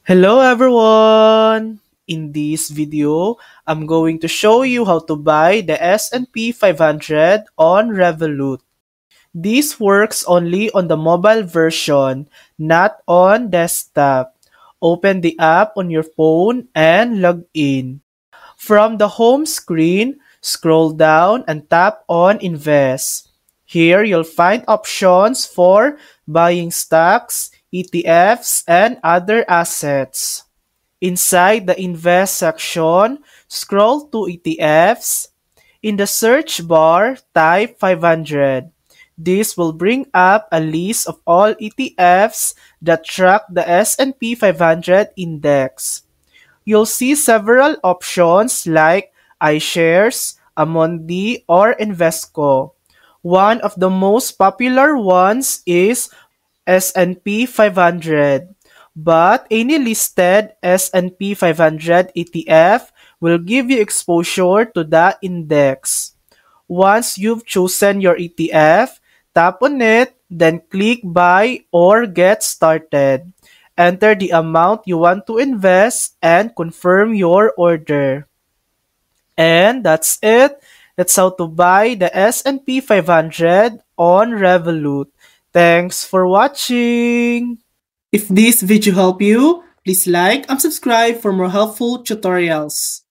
Hello everyone! In this video, I'm going to show you how to buy the S&P 500 on Revolut. This works only on the mobile version, not on desktop. Open the app on your phone and log in. From the home screen, scroll down and tap on Invest. Here you'll find options for buying stocks, ETFs, and other assets. Inside the Invest section, scroll to ETFs. In the search bar, type 500. This will bring up a list of all ETFs that track the S&P 500 index. You'll see several options like iShares, Amundi, or Invesco. One of the most popular ones is S&P 500, but any listed S&P 500 ETF will give you exposure to the index. Once you've chosen your ETF, tap on it, then click Buy or Get Started. Enter the amount you want to invest and confirm your order. And that's it. That's how to buy the S&P 500 on Revolut. Thanks for watching. If this video helped you, please like and subscribe for more helpful tutorials.